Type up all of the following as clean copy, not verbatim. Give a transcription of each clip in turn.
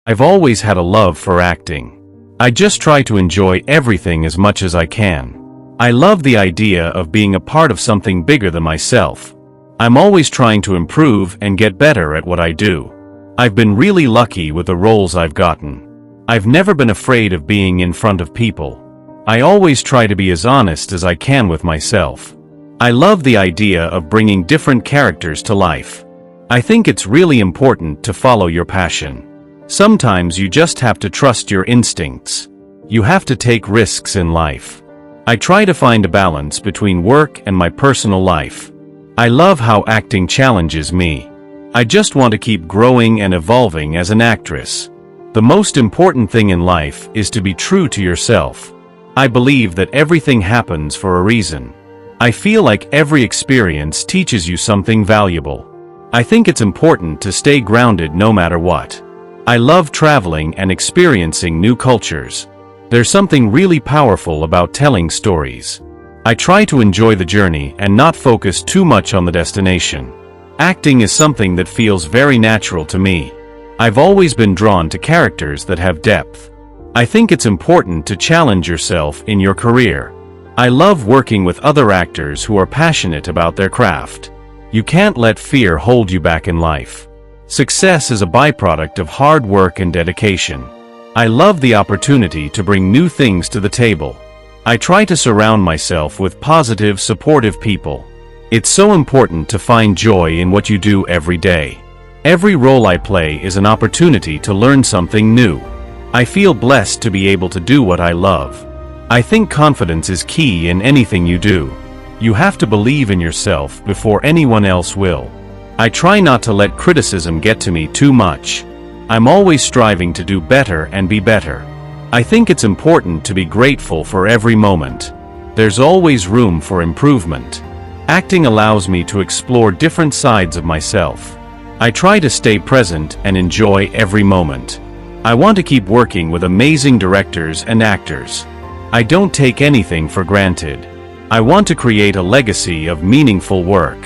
I've always had a love for acting. I just try to enjoy everything as much as I can. I love the idea of being a part of something bigger than myself. I'm always trying to improve and get better at what I do. I've been really lucky with the roles I've gotten. I've never been afraid of being in front of people. I always try to be as honest as I can with myself. I love the idea of bringing different characters to life. I think it's really important to follow your passion. Sometimes you just have to trust your instincts. You have to take risks in life. I try to find a balance between work and my personal life. I love how acting challenges me. I just want to keep growing and evolving as an actress. The most important thing in life is to be true to yourself. I believe that everything happens for a reason. I feel like every experience teaches you something valuable. I think it's important to stay grounded no matter what. I love traveling and experiencing new cultures. There's something really powerful about telling stories. I try to enjoy the journey and not focus too much on the destination. Acting is something that feels very natural to me. I've always been drawn to characters that have depth. I think it's important to challenge yourself in your career. I love working with other actors who are passionate about their craft. You can't let fear hold you back in life. Success is a byproduct of hard work and dedication. I love the opportunity to bring new things to the table. I try to surround myself with positive, supportive people. It's so important to find joy in what you do every day. Every role I play is an opportunity to learn something new. I feel blessed to be able to do what I love. I think confidence is key in anything you do. You have to believe in yourself before anyone else will. I try not to let criticism get to me too much. I'm always striving to do better and be better. I think it's important to be grateful for every moment. There's always room for improvement. Acting allows me to explore different sides of myself. I try to stay present and enjoy every moment. I want to keep working with amazing directors and actors. I don't take anything for granted. I want to create a legacy of meaningful work.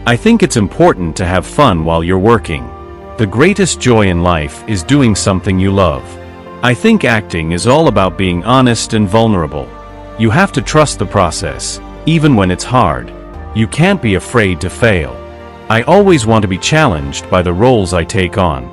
I think it's important to have fun while you're working. The greatest joy in life is doing something you love. I think acting is all about being honest and vulnerable. You have to trust the process, even when it's hard. You can't be afraid to fail. I always want to be challenged by the roles I take on.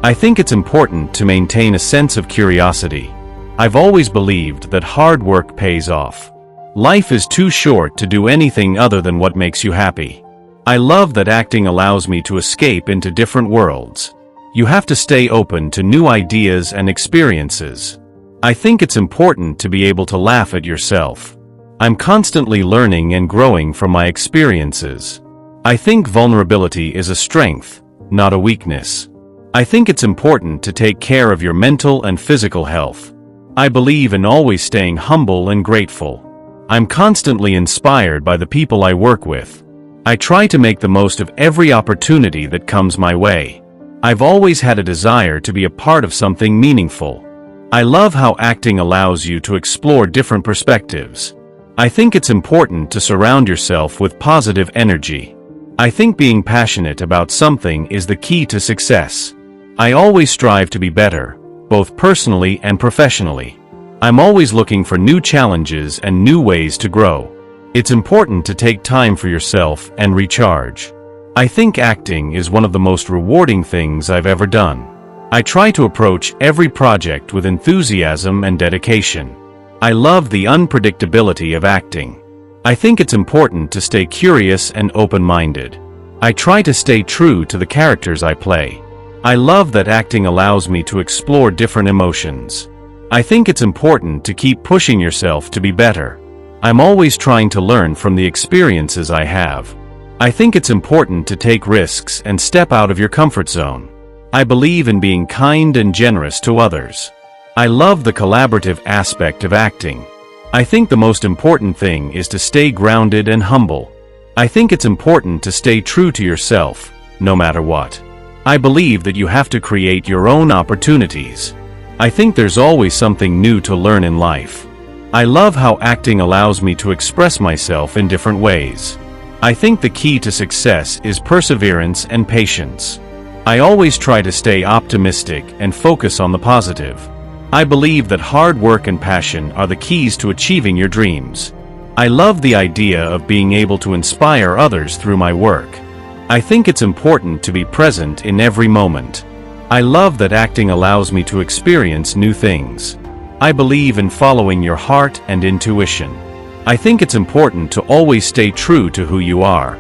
I think it's important to maintain a sense of curiosity. I've always believed that hard work pays off. Life is too short to do anything other than what makes you happy. I love that acting allows me to escape into different worlds. You have to stay open to new ideas and experiences. I think it's important to be able to laugh at yourself. I'm constantly learning and growing from my experiences. I think vulnerability is a strength, not a weakness. I think it's important to take care of your mental and physical health. I believe in always staying humble and grateful. I'm constantly inspired by the people I work with. I try to make the most of every opportunity that comes my way. I've always had a desire to be a part of something meaningful. I love how acting allows you to explore different perspectives. I think it's important to surround yourself with positive energy. I think being passionate about something is the key to success. I always strive to be better, both personally and professionally. I'm always looking for new challenges and new ways to grow. It's important to take time for yourself and recharge. I think acting is one of the most rewarding things I've ever done. I try to approach every project with enthusiasm and dedication. I love the unpredictability of acting. I think it's important to stay curious and open-minded. I try to stay true to the characters I play. I love that acting allows me to explore different emotions. I think it's important to keep pushing yourself to be better. I'm always trying to learn from the experiences I have. I think it's important to take risks and step out of your comfort zone. I believe in being kind and generous to others. I love the collaborative aspect of acting. I think the most important thing is to stay grounded and humble. I think it's important to stay true to yourself, no matter what. I believe that you have to create your own opportunities. I think there's always something new to learn in life. I love how acting allows me to express myself in different ways. I think the key to success is perseverance and patience. I always try to stay optimistic and focus on the positive. I believe that hard work and passion are the keys to achieving your dreams. I love the idea of being able to inspire others through my work. I think it's important to be present in every moment. I love that acting allows me to experience new things. I believe in following your heart and intuition. I think it's important to always stay true to who you are.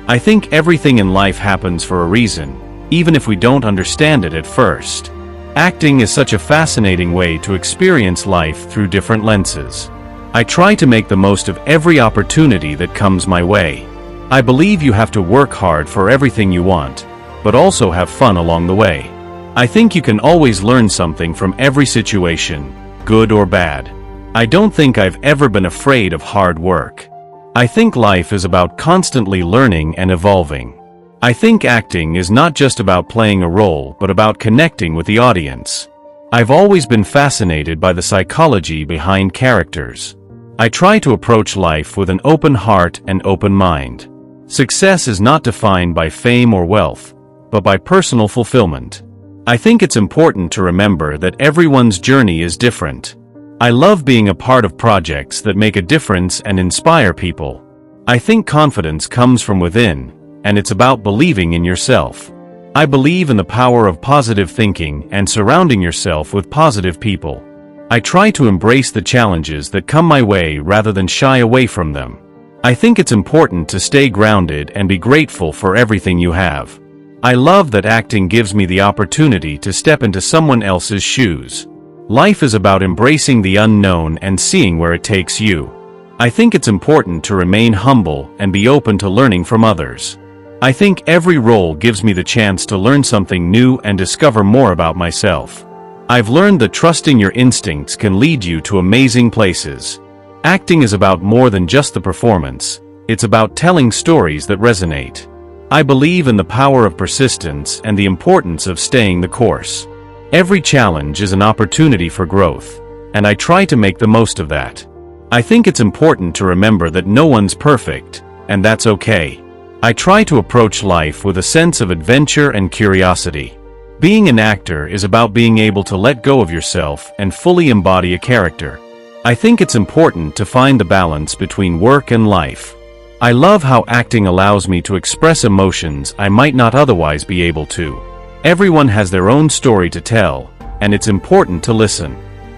I think everything in life happens for a reason, even if we don't understand it at first. Acting is such a fascinating way to experience life through different lenses. I try to make the most of every opportunity that comes my way. I believe you have to work hard for everything you want, but also have fun along the way. I think you can always learn something from every situation, good or bad. I don't think I've ever been afraid of hard work. I think life is about constantly learning and evolving. I think acting is not just about playing a role but about connecting with the audience. I've always been fascinated by the psychology behind characters. I try to approach life with an open heart and open mind. Success is not defined by fame or wealth, but by personal fulfillment. I think it's important to remember that everyone's journey is different. I love being a part of projects that make a difference and inspire people. I think confidence comes from within, and it's about believing in yourself. I believe in the power of positive thinking and surrounding yourself with positive people. I try to embrace the challenges that come my way rather than shy away from them. I think it's important to stay grounded and be grateful for everything you have. I love that acting gives me the opportunity to step into someone else's shoes. Life is about embracing the unknown and seeing where it takes you. I think it's important to remain humble and be open to learning from others. I think every role gives me the chance to learn something new and discover more about myself. I've learned that trusting your instincts can lead you to amazing places. Acting is about more than just the performance. It's about telling stories that resonate. I believe in the power of persistence and the importance of staying the course. Every challenge is an opportunity for growth, and I try to make the most of that. I think it's important to remember that no one's perfect, and that's okay. I try to approach life with a sense of adventure and curiosity. Being an actor is about being able to let go of yourself and fully embody a character. I think it's important to find the balance between work and life. I love how acting allows me to express emotions I might not otherwise be able to. Everyone has their own story to tell, and it's important to listen.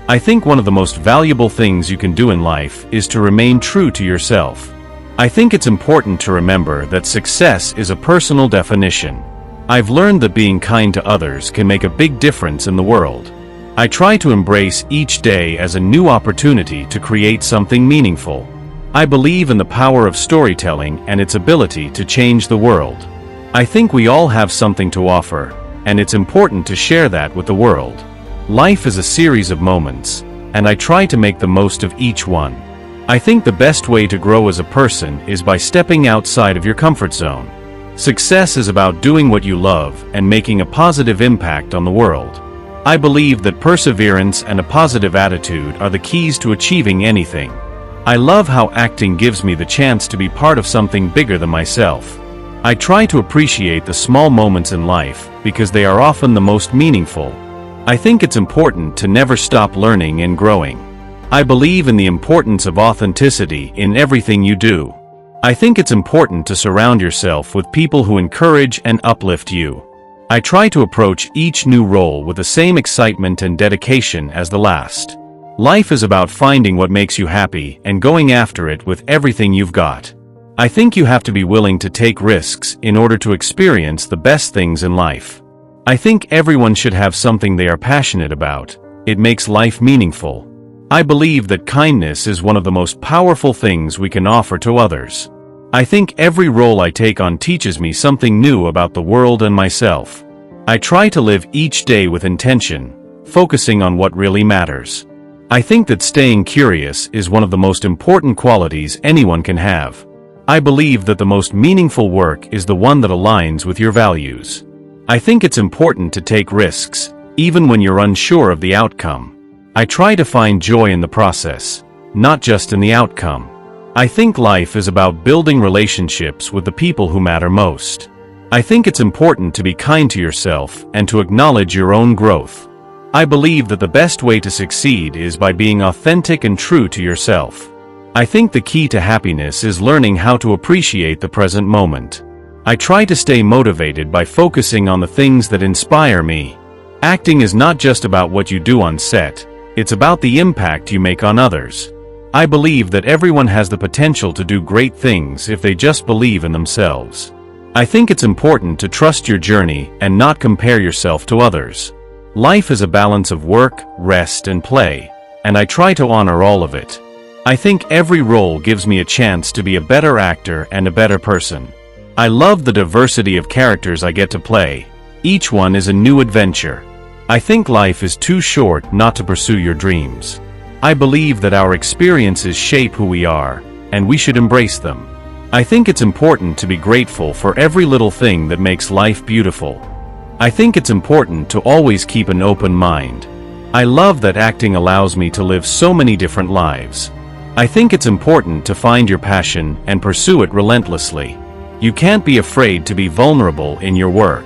I think one of the most valuable things you can do in life is to remain true to yourself. I think it's important to remember that success is a personal definition. I've learned that being kind to others can make a big difference in the world. I try to embrace each day as a new opportunity to create something meaningful. I believe in the power of storytelling and its ability to change the world. I think we all have something to offer, and it's important to share that with the world. Life is a series of moments, and I try to make the most of each one. I think the best way to grow as a person is by stepping outside of your comfort zone. Success is about doing what you love and making a positive impact on the world. I believe that perseverance and a positive attitude are the keys to achieving anything. I love how acting gives me the chance to be part of something bigger than myself. I try to appreciate the small moments in life because they are often the most meaningful. I think it's important to never stop learning and growing. I believe in the importance of authenticity in everything you do. I think it's important to surround yourself with people who encourage and uplift you. I try to approach each new role with the same excitement and dedication as the last. Life is about finding what makes you happy and going after it with everything you've got. I think you have to be willing to take risks in order to experience the best things in life. I think everyone should have something they are passionate about. It makes life meaningful. I believe that kindness is one of the most powerful things we can offer to others. I think every role I take on teaches me something new about the world and myself. I try to live each day with intention, focusing on what really matters. I think that staying curious is one of the most important qualities anyone can have. I believe that the most meaningful work is the one that aligns with your values. I think it's important to take risks, even when you're unsure of the outcome. I try to find joy in the process, not just in the outcome. I think life is about building relationships with the people who matter most. I think it's important to be kind to yourself and to acknowledge your own growth. I believe that the best way to succeed is by being authentic and true to yourself. I think the key to happiness is learning how to appreciate the present moment. I try to stay motivated by focusing on the things that inspire me. Acting is not just about what you do on set, it's about the impact you make on others. I believe that everyone has the potential to do great things if they just believe in themselves. I think it's important to trust your journey and not compare yourself to others. Life is a balance of work, rest, and play, and I try to honor all of it. I think every role gives me a chance to be a better actor and a better person. I love the diversity of characters I get to play. Each one is a new adventure. I think life is too short not to pursue your dreams. I believe that our experiences shape who we are, and we should embrace them. I think it's important to be grateful for every little thing that makes life beautiful. I think it's important to always keep an open mind. I love that acting allows me to live so many different lives. I think it's important to find your passion and pursue it relentlessly. You can't be afraid to be vulnerable in your work.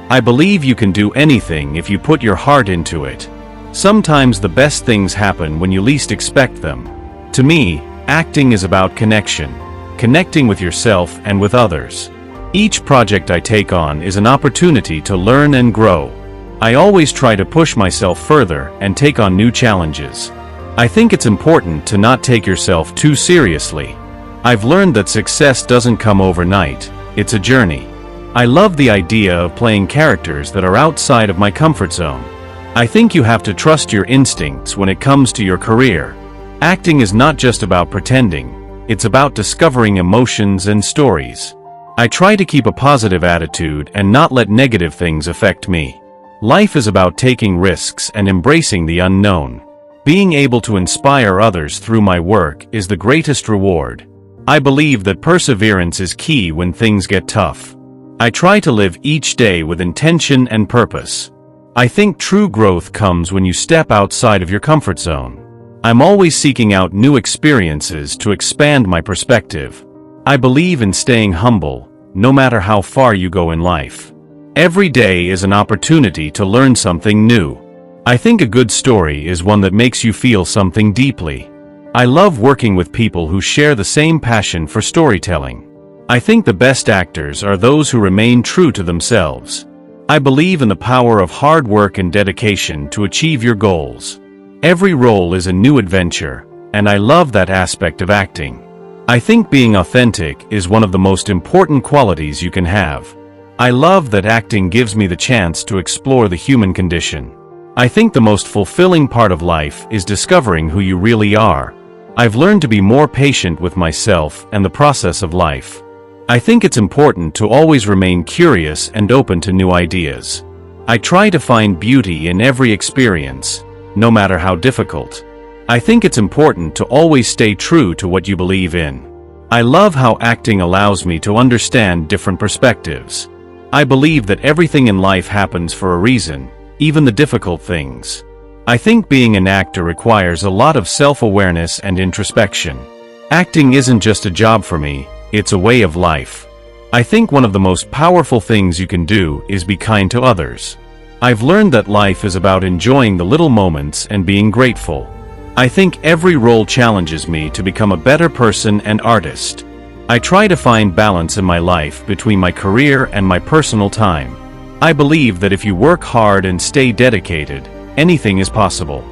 I believe you can do anything if you put your heart into it. Sometimes the best things happen when you least expect them. To me, acting is about connection. Connecting with yourself and with others. Each project I take on is an opportunity to learn and grow. I always try to push myself further and take on new challenges. I think it's important to not take yourself too seriously. I've learned that success doesn't come overnight, it's a journey. I love the idea of playing characters that are outside of my comfort zone. I think you have to trust your instincts when it comes to your career. Acting is not just about pretending, it's about discovering emotions and stories. I try to keep a positive attitude and not let negative things affect me. Life is about taking risks and embracing the unknown. Being able to inspire others through my work is the greatest reward. I believe that perseverance is key when things get tough. I try to live each day with intention and purpose. I think true growth comes when you step outside of your comfort zone. I'm always seeking out new experiences to expand my perspective. I believe in staying humble, no matter how far you go in life. Every day is an opportunity to learn something new. I think a good story is one that makes you feel something deeply. I love working with people who share the same passion for storytelling. I think the best actors are those who remain true to themselves. I believe in the power of hard work and dedication to achieve your goals. Every role is a new adventure, and I love that aspect of acting. I think being authentic is one of the most important qualities you can have. I love that acting gives me the chance to explore the human condition. I think the most fulfilling part of life is discovering who you really are. I've learned to be more patient with myself and the process of life. I think it's important to always remain curious and open to new ideas. I try to find beauty in every experience, no matter how difficult. I think it's important to always stay true to what you believe in. I love how acting allows me to understand different perspectives. I believe that everything in life happens for a reason, even the difficult things. I think being an actor requires a lot of self-awareness and introspection. Acting isn't just a job for me, it's a way of life. I think one of the most powerful things you can do is be kind to others. I've learned that life is about enjoying the little moments and being grateful. I think every role challenges me to become a better person and artist. I try to find balance in my life between my career and my personal time. I believe that if you work hard and stay dedicated, anything is possible.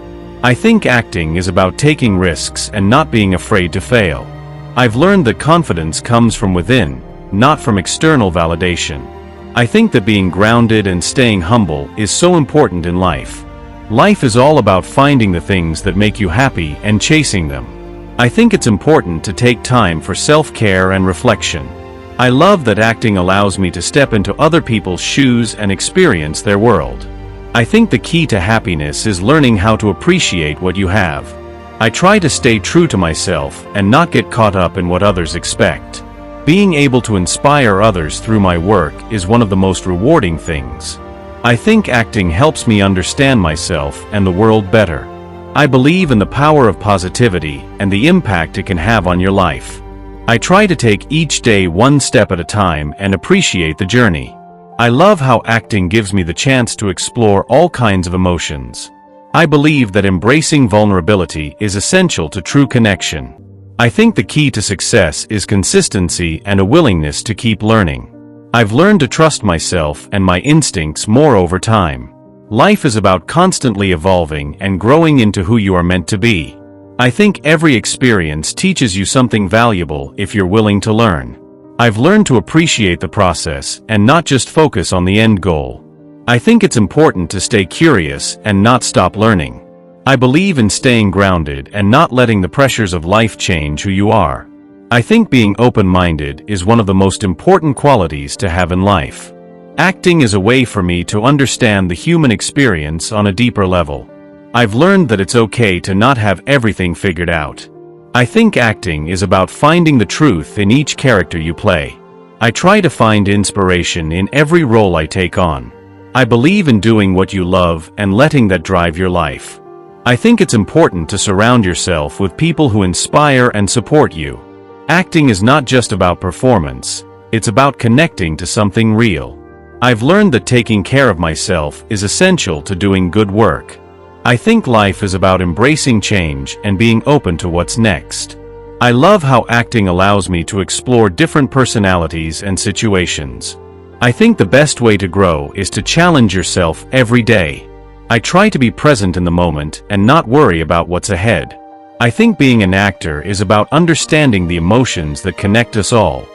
I think acting is about taking risks and not being afraid to fail. I've learned that confidence comes from within, not from external validation. I think that being grounded and staying humble is so important in life. Life is all about finding the things that make you happy and chasing them. I think it's important to take time for self-care and reflection. I love that acting allows me to step into other people's shoes and experience their world. I think the key to happiness is learning how to appreciate what you have. I try to stay true to myself and not get caught up in what others expect. Being able to inspire others through my work is one of the most rewarding things. I think acting helps me understand myself and the world better. I believe in the power of positivity and the impact it can have on your life. I try to take each day one step at a time and appreciate the journey. I love how acting gives me the chance to explore all kinds of emotions. I believe that embracing vulnerability is essential to true connection. I think the key to success is consistency and a willingness to keep learning. I've learned to trust myself and my instincts more over time. Life is about constantly evolving and growing into who you are meant to be. I think every experience teaches you something valuable if you're willing to learn. I've learned to appreciate the process and not just focus on the end goal. I think it's important to stay curious and not stop learning. I believe in staying grounded and not letting the pressures of life change who you are. I think being open-minded is one of the most important qualities to have in life. Acting is a way for me to understand the human experience on a deeper level. I've learned that it's okay to not have everything figured out. I think acting is about finding the truth in each character you play. I try to find inspiration in every role I take on. I believe in doing what you love and letting that drive your life. I think it's important to surround yourself with people who inspire and support you. Acting is not just about performance, it's about connecting to something real. I've learned that taking care of myself is essential to doing good work. I think life is about embracing change and being open to what's next. I love how acting allows me to explore different personalities and situations. I think the best way to grow is to challenge yourself every day. I try to be present in the moment and not worry about what's ahead. I think being an actor is about understanding the emotions that connect us all.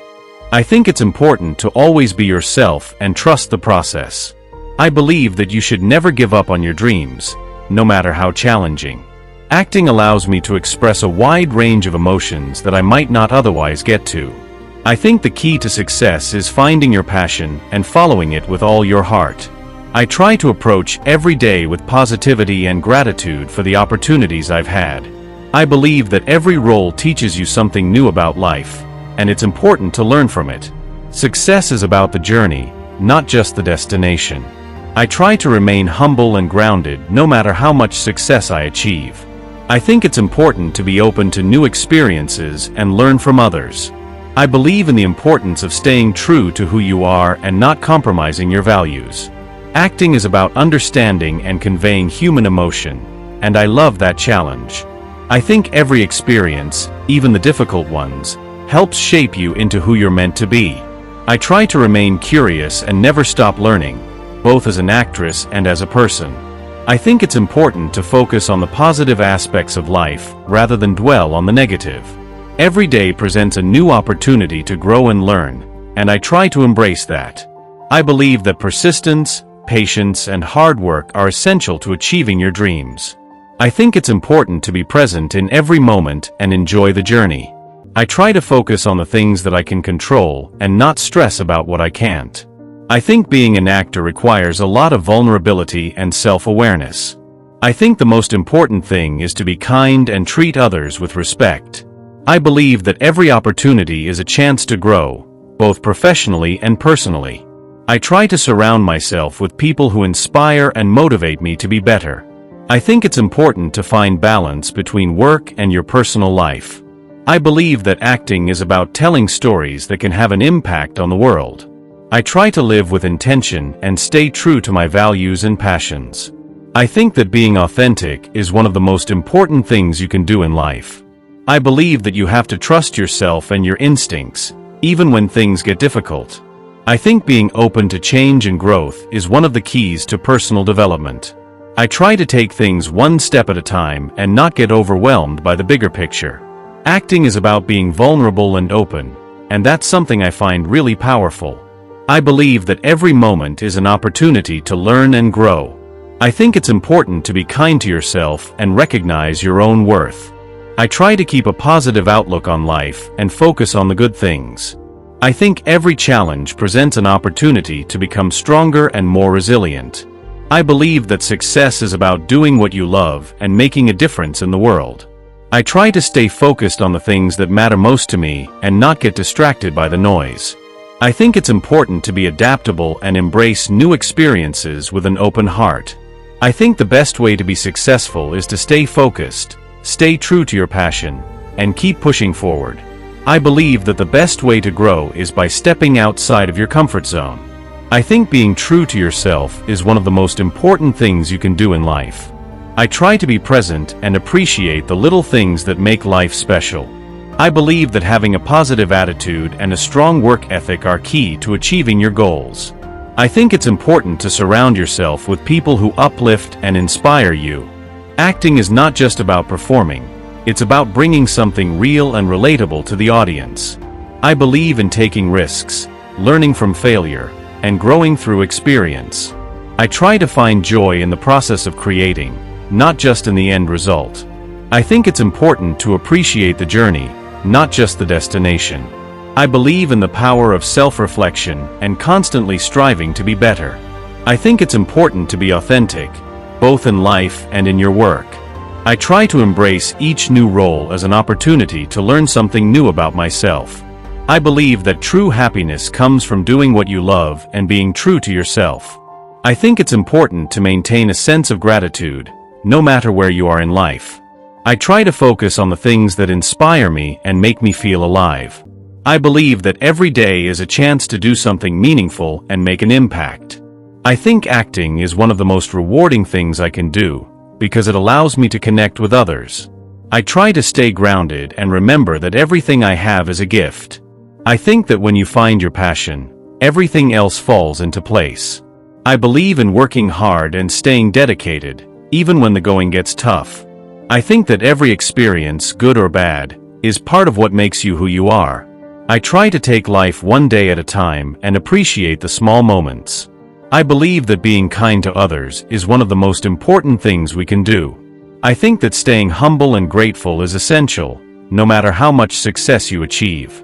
I think it's important to always be yourself and trust the process. I believe that you should never give up on your dreams, no matter how challenging. Acting allows me to express a wide range of emotions that I might not otherwise get to. I think the key to success is finding your passion and following it with all your heart. I try to approach every day with positivity and gratitude for the opportunities I've had. I believe that every role teaches you something new about life, and it's important to learn from it. Success is about the journey, not just the destination. I try to remain humble and grounded no matter how much success I achieve. I think it's important to be open to new experiences and learn from others. I believe in the importance of staying true to who you are and not compromising your values. Acting is about understanding and conveying human emotion, and I love that challenge. I think every experience, even the difficult ones, helps shape you into who you're meant to be. I try to remain curious and never stop learning, both as an actress and as a person. I think it's important to focus on the positive aspects of life rather than dwell on the negative. Every day presents a new opportunity to grow and learn, and I try to embrace that. I believe that persistence, patience, and hard work are essential to achieving your dreams. I think it's important to be present in every moment and enjoy the journey. I try to focus on the things that I can control and not stress about what I can't. I think being an actor requires a lot of vulnerability and self-awareness. I think the most important thing is to be kind and treat others with respect. I believe that every opportunity is a chance to grow, both professionally and personally. I try to surround myself with people who inspire and motivate me to be better. I think it's important to find balance between work and your personal life. I believe that acting is about telling stories that can have an impact on the world. I try to live with intention and stay true to my values and passions. I think that being authentic is one of the most important things you can do in life. I believe that you have to trust yourself and your instincts, even when things get difficult. I think being open to change and growth is one of the keys to personal development. I try to take things one step at a time and not get overwhelmed by the bigger picture. Acting is about being vulnerable and open, and that's something I find really powerful. I believe that every moment is an opportunity to learn and grow. I think it's important to be kind to yourself and recognize your own worth. I try to keep a positive outlook on life and focus on the good things. I think every challenge presents an opportunity to become stronger and more resilient. I believe that success is about doing what you love and making a difference in the world. I try to stay focused on the things that matter most to me and not get distracted by the noise. I think it's important to be adaptable and embrace new experiences with an open heart. I think the best way to be successful is to stay focused, stay true to your passion, and keep pushing forward. I believe that the best way to grow is by stepping outside of your comfort zone. I think being true to yourself is one of the most important things you can do in life. I try to be present and appreciate the little things that make life special. I believe that having a positive attitude and a strong work ethic are key to achieving your goals. I think it's important to surround yourself with people who uplift and inspire you. Acting is not just about performing, it's about bringing something real and relatable to the audience. I believe in taking risks, learning from failure, and growing through experience. I try to find joy in the process of creating, not just in the end result. I think it's important to appreciate the journey, not just the destination. I believe in the power of self-reflection and constantly striving to be better. I think it's important to be authentic, both in life and in your work. I try to embrace each new role as an opportunity to learn something new about myself. I believe that true happiness comes from doing what you love and being true to yourself. I think it's important to maintain a sense of gratitude, no matter where you are in life. I try to focus on the things that inspire me and make me feel alive. I believe that every day is a chance to do something meaningful and make an impact. I think acting is one of the most rewarding things I can do, because it allows me to connect with others. I try to stay grounded and remember that everything I have is a gift. I think that when you find your passion, everything else falls into place. I believe in working hard and staying dedicated, even when the going gets tough. I think that every experience, good or bad, is part of what makes you who you are. I try to take life one day at a time and appreciate the small moments. I believe that being kind to others is one of the most important things we can do. I think that staying humble and grateful is essential, no matter how much success you achieve.